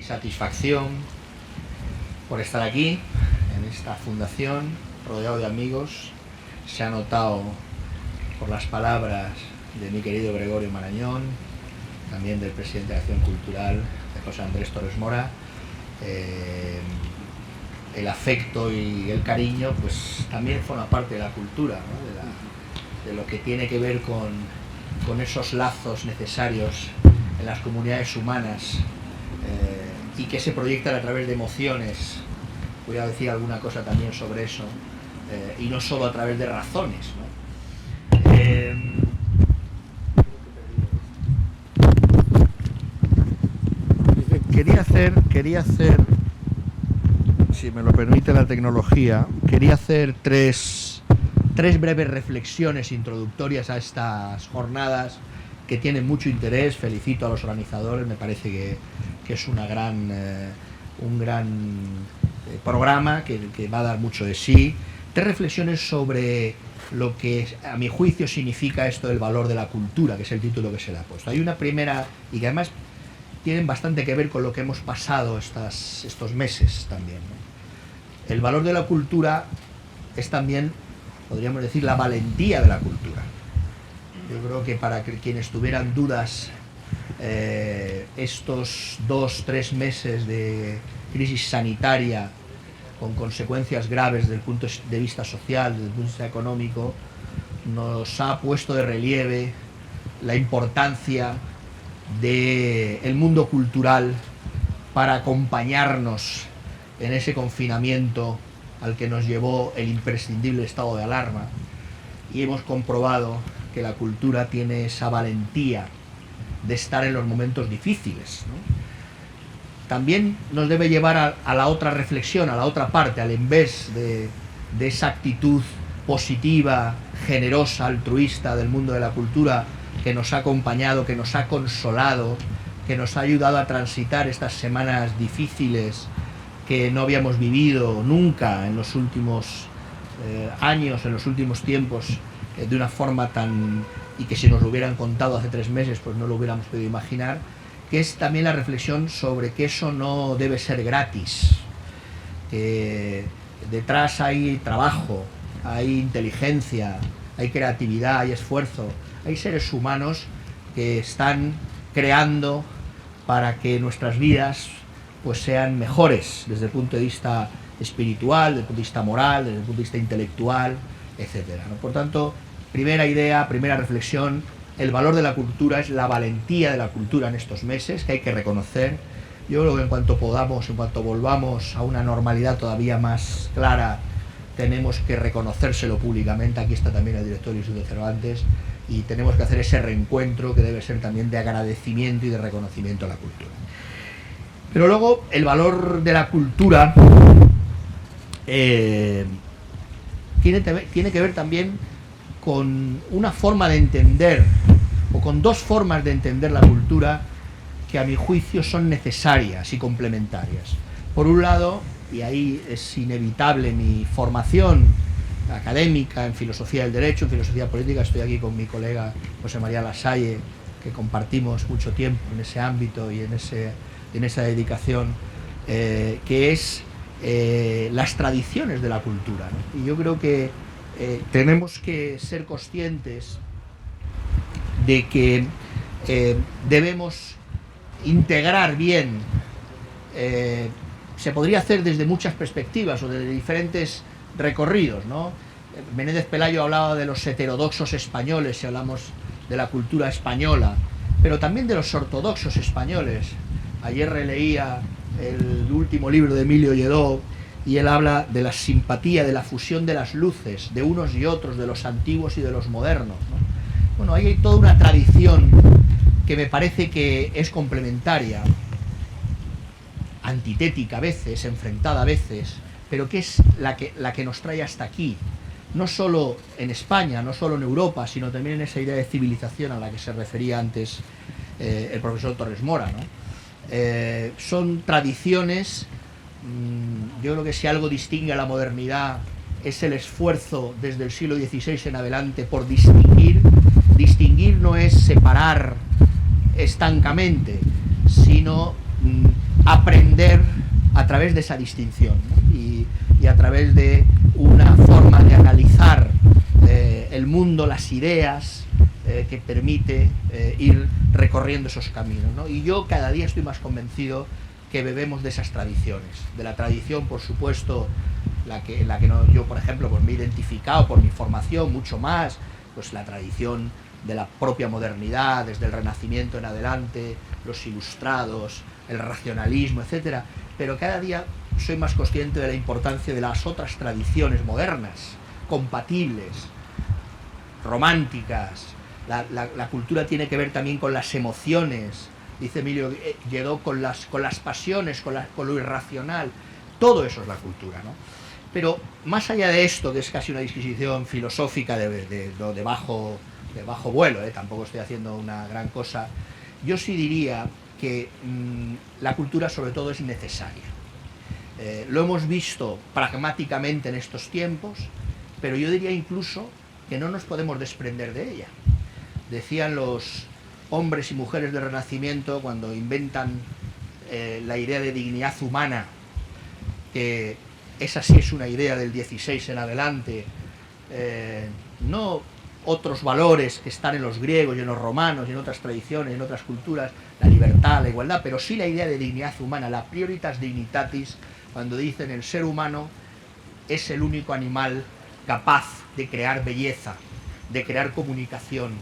mi satisfacción por estar aquí, en esta fundación, rodeado de amigos. Se ha notado por las palabras de mi querido Gregorio Marañón, también del presidente de Acción Cultural, de José Andrés Torres Mora, el afecto y el cariño, pues también forma parte de la cultura, ¿no? de lo que tiene que ver con esos lazos necesarios en las comunidades humanas y que se proyectan a través de emociones. Voy a decir alguna cosa también sobre eso, y no solo a través de razones, ¿no? Quería hacer, si me lo permite la tecnología, quería hacer tres breves reflexiones introductorias a estas jornadas que tienen mucho interés. Felicito a los organizadores, me parece que es un gran programa que va a dar mucho de sí. Tres reflexiones sobre lo que a mi juicio significa esto del valor de la cultura, que es el título que se le ha puesto. Hay una primera, y que además tienen bastante que ver con lo que hemos pasado estos meses también, ¿no? El valor de la cultura es también, podríamos decir, la valentía de la cultura. Yo creo que para quienes tuvieran dudas, estos 2-3 meses de crisis sanitaria con consecuencias graves desde el punto de vista social, desde el punto de vista económico, nos ha puesto de relieve la importancia del mundo cultural para acompañarnos en ese confinamiento al que nos llevó el imprescindible estado de alarma, y hemos comprobado que la cultura tiene esa valentía de estar en los momentos difíciles, ¿no? También nos debe llevar a la otra reflexión, a la otra parte, al en vez de esa actitud positiva, generosa, altruista del mundo de la cultura que nos ha acompañado, que nos ha consolado, que nos ha ayudado a transitar estas semanas difíciles que no habíamos vivido nunca en los últimos años, en los últimos tiempos, de una forma tan... y que si nos lo hubieran contado hace 3 meses, pues no lo hubiéramos podido imaginar, que es también la reflexión sobre que eso no debe ser gratis, que detrás hay trabajo, hay inteligencia, hay creatividad, hay esfuerzo, hay seres humanos que están creando para que nuestras vidas pues sean mejores desde el punto de vista espiritual, desde el punto de vista moral, desde el punto de vista intelectual, etcétera, ¿no? Por tanto, primera idea, primera reflexión: el valor de la cultura es la valentía de la cultura en estos meses, que hay que reconocer. Yo creo que en cuanto podamos, en cuanto volvamos a una normalidad todavía más clara, tenemos que reconocérselo públicamente. Aquí está también el director del Instituto Cervantes, y tenemos que hacer ese reencuentro que debe ser también de agradecimiento y de reconocimiento a la cultura. Pero luego, el valor de la cultura tiene que ver también con una forma de entender, o con dos formas de entender la cultura que a mi juicio son necesarias y complementarias. Por un lado, y ahí es inevitable mi formación académica en filosofía del derecho, en filosofía política, estoy aquí con mi colega José María Lasalle, que compartimos mucho tiempo en ese ámbito y en esa dedicación, que es las tradiciones de la cultura, ¿no? Y yo creo que tenemos que ser conscientes de que debemos integrar bien, se podría hacer desde muchas perspectivas o desde diferentes recorridos, ¿no? Menéndez Pelayo hablaba de los heterodoxos españoles, si hablamos de la cultura española, pero también de los ortodoxos españoles. Ayer releía el último libro de Emilio Lledó, y él habla de la simpatía, de la fusión de las luces, de unos y otros, de los antiguos y de los modernos, ¿no? Bueno, ahí hay toda una tradición que me parece que es complementaria, antitética a veces, enfrentada a veces, pero que es la que nos trae hasta aquí, no solo en España, no solo en Europa, sino también en esa idea de civilización a la que se refería antes el profesor Torres Mora, ¿no? Son tradiciones. Yo creo que si algo distingue a la modernidad es el esfuerzo desde el siglo XVI en adelante por distinguir. Distinguir no es separar estancamente, sino aprender a través de esa distinción, ¿no? Y a través de una forma de analizar el mundo, las ideas, que permite ir recorriendo esos caminos, ¿no? Y yo cada día estoy más convencido que bebemos de esas tradiciones, de la tradición, por supuesto, la que no, yo, por ejemplo, pues me he identificado por mi formación mucho más, pues la tradición de la propia modernidad, desde el Renacimiento en adelante, los ilustrados, el racionalismo, etcétera, pero cada día soy más consciente de la importancia de las otras tradiciones modernas, compatibles, románticas. La cultura tiene que ver también con las emociones, dice Emilio Lledó, con las pasiones, con lo irracional. Todo eso es la cultura, ¿no? Pero más allá de esto, que es casi una disquisición filosófica de bajo vuelo, tampoco estoy haciendo una gran cosa, yo sí diría que la cultura sobre todo es necesaria. Lo hemos visto pragmáticamente en estos tiempos, pero yo diría incluso que no nos podemos desprender de ella. Decían los hombres y mujeres del Renacimiento, cuando inventan la idea de dignidad humana, que esa sí es una idea del 16 en adelante, no otros valores que están en los griegos y en los romanos y en otras tradiciones, en otras culturas, la libertad, la igualdad, pero sí la idea de dignidad humana, la prioritas dignitatis, cuando dicen el ser humano es el único animal capaz de crear belleza, de crear comunicación,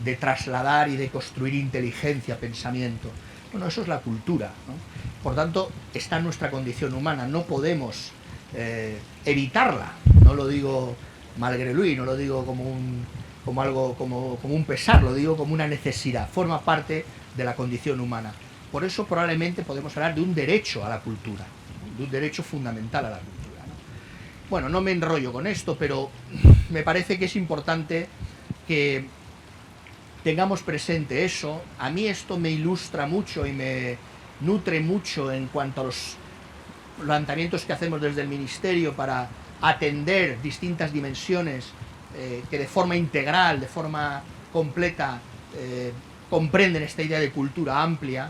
de trasladar y de construir inteligencia, pensamiento. Bueno, eso es la cultura, ¿no? Por tanto, está en nuestra condición humana, no podemos evitarla. No lo digo malgré lui, no lo digo como un pesar, lo digo como una necesidad, forma parte de la condición humana. Por eso probablemente podemos hablar de un derecho a la cultura, ¿no? De un derecho fundamental a la cultura, ¿no? Bueno, no me enrollo con esto, pero me parece que es importante que tengamos presente eso. A mí esto me ilustra mucho y me nutre mucho en cuanto a los planteamientos que hacemos desde el Ministerio para atender distintas dimensiones que de forma integral, de forma completa, comprenden esta idea de cultura amplia,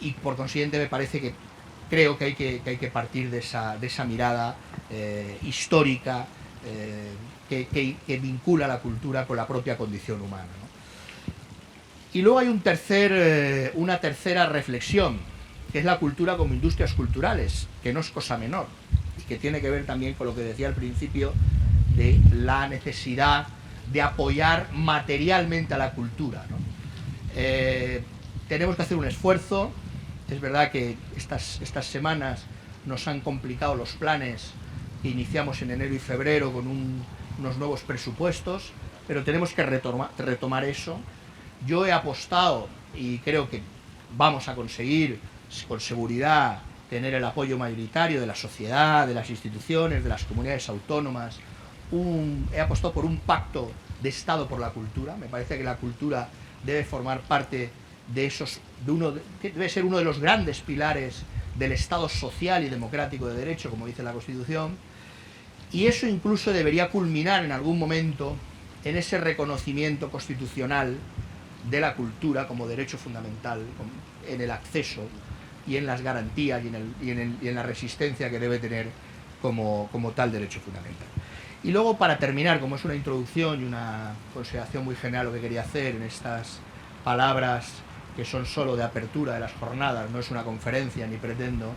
y por consiguiente me parece que creo que hay que partir de esa mirada histórica que vincula la cultura con la propia condición humana, ¿no? Y luego hay una tercera reflexión, que es la cultura como industrias culturales, que no es cosa menor, y que tiene que ver también con lo que decía al principio de la necesidad de apoyar materialmente a la cultura, ¿no? Tenemos que hacer un esfuerzo. Es verdad que estas semanas nos han complicado los planes que iniciamos en enero y febrero con unos nuevos presupuestos, pero tenemos que retomar eso. Yo he apostado, y creo que vamos a conseguir con seguridad tener el apoyo mayoritario de la sociedad, de las instituciones, de las comunidades autónomas. He apostado por un pacto de Estado por la cultura. Me parece que la cultura debe formar parte debe ser uno de los grandes pilares del Estado social y democrático de derecho, como dice la Constitución, y eso incluso debería culminar en algún momento en ese reconocimiento constitucional de la cultura como derecho fundamental, en el acceso y en las garantías y en la resistencia que debe tener como tal derecho fundamental. Y luego, para terminar, como es una introducción y una consideración muy general lo que quería hacer en estas palabras que son solo de apertura de las jornadas, no es una conferencia ni pretendo,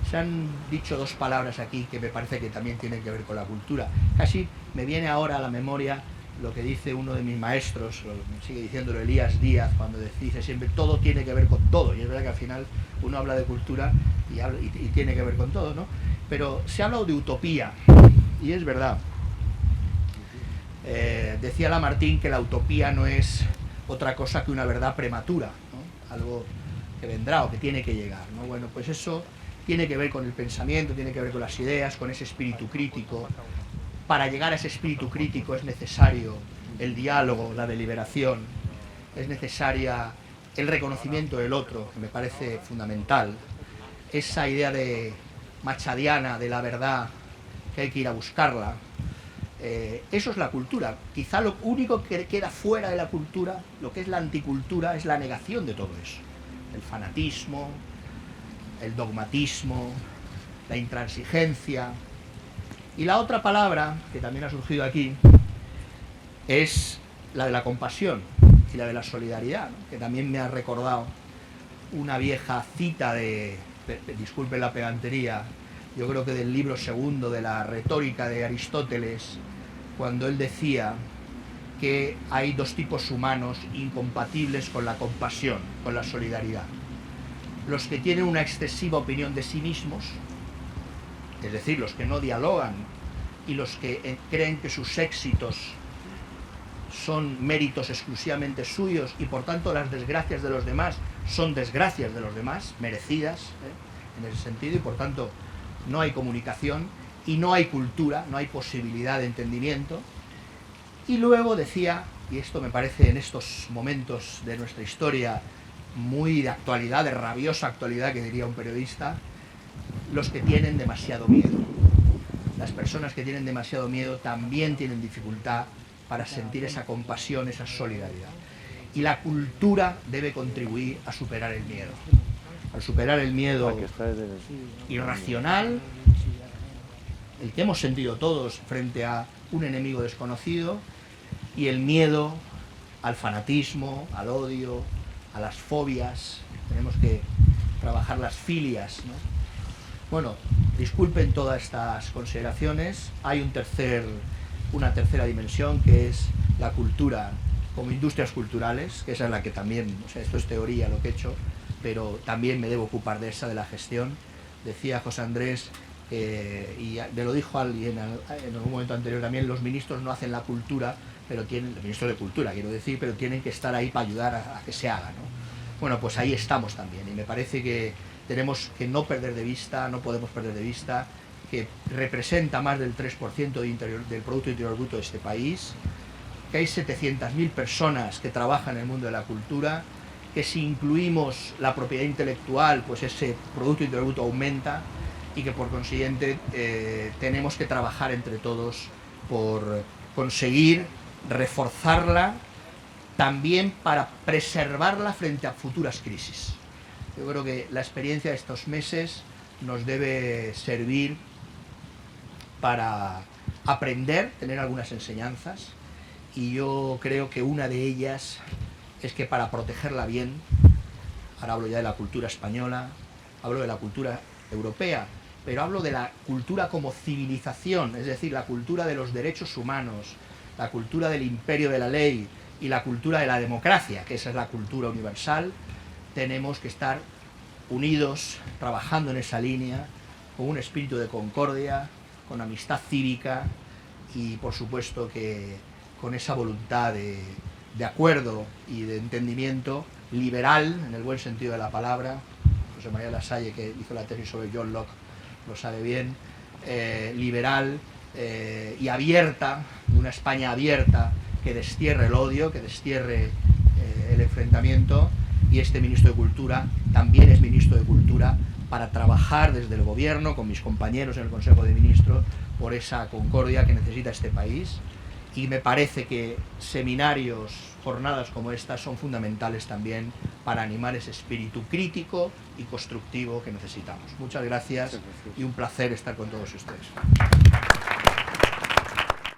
se han dicho dos palabras aquí que me parece que también tienen que ver con la cultura. Casi me viene ahora a la memoria lo que dice uno de mis maestros, sigue diciéndolo Elías Díaz, cuando dice siempre todo tiene que ver con todo, y es verdad que al final uno habla de cultura y tiene que ver con todo, ¿no? Pero se ha hablado de utopía, y es verdad. Decía Lamartine que la utopía no es otra cosa que una verdad prematura, ¿no? Algo que vendrá o que tiene que llegar, ¿no? Bueno, pues eso tiene que ver con el pensamiento, tiene que ver con las ideas, con ese espíritu crítico. Para llegar a ese espíritu crítico es necesario el diálogo, la deliberación, es necesaria el reconocimiento del otro, que me parece fundamental. Esa idea machadiana de la verdad, que hay que ir a buscarla. Eso es la cultura. Quizá lo único que queda fuera de la cultura, lo que es la anticultura, es la negación de todo eso. el fanatismo, el dogmatismo, la intransigencia. Y la otra palabra, que también ha surgido aquí, es la de la compasión y la de la solidaridad, ¿no? Que también me ha recordado una vieja cita disculpen la pedantería, yo creo que del libro segundo de la retórica de Aristóteles, cuando él decía que hay dos tipos humanos incompatibles con la compasión, con la solidaridad. Los que tienen una excesiva opinión de sí mismos, es decir, los que no dialogan y los que creen que sus éxitos son méritos exclusivamente suyos y por tanto las desgracias de los demás son desgracias de los demás, merecidas, en ese sentido, y por tanto no hay comunicación y no hay cultura, no hay posibilidad de entendimiento. Y luego decía, y esto me parece en estos momentos de nuestra historia muy de actualidad, de rabiosa actualidad, que diría un periodista, los que tienen demasiado miedo. Las personas que tienen demasiado miedo también tienen dificultad para sentir esa compasión, esa solidaridad. Y la cultura debe contribuir a superar el miedo. Al superar el miedo irracional, el que hemos sentido todos frente a un enemigo desconocido, y el miedo al fanatismo, al odio, a las fobias. Tenemos que trabajar las filias, ¿no? Bueno, disculpen todas estas consideraciones. Hay una tercera dimensión, que es la cultura como industrias culturales, que esa es la que también, o sea, esto es teoría lo que he hecho, pero también me debo ocupar de esa, de la gestión. Decía José Andrés, y me lo dijo alguien en algún momento anterior también, los ministros no hacen la cultura, pero tienen, los ministros de cultura quiero decir, pero tienen que estar ahí para ayudar a que se haga, ¿no? Bueno, pues ahí estamos también, y me parece que tenemos que no perder de vista, no podemos perder de vista que representa más del 3% del Producto Interior Bruto de este país, que hay 700.000 personas que trabajan en el mundo de la cultura, que si incluimos la propiedad intelectual, pues ese Producto Interior Bruto aumenta, y que por consiguiente tenemos que trabajar entre todos por conseguir reforzarla, también para preservarla frente a futuras crisis. Yo creo que la experiencia de estos meses nos debe servir para aprender, tener algunas enseñanzas, y yo creo que una de ellas es que para protegerla bien, ahora hablo ya de la cultura española, hablo de la cultura europea, pero hablo de la cultura como civilización, es decir, la cultura de los derechos humanos, la cultura del imperio de la ley y la cultura de la democracia, que esa es la cultura universal. Tenemos que estar unidos, trabajando en esa línea, con un espíritu de concordia, con amistad cívica y por supuesto que con esa voluntad de acuerdo y de entendimiento liberal, en el buen sentido de la palabra. José María Lasalle, que hizo la tesis sobre John Locke, lo sabe bien, liberal y abierta, de una España abierta, que destierre el odio, que destierre el enfrentamiento, y este ministro de Cultura también es ministro de Cultura para trabajar desde el gobierno, con mis compañeros en el Consejo de Ministros, por esa concordia que necesita este país, y me parece que seminarios, jornadas como estas son fundamentales también para animar ese espíritu crítico y constructivo que necesitamos. Muchas gracias y un placer estar con todos ustedes.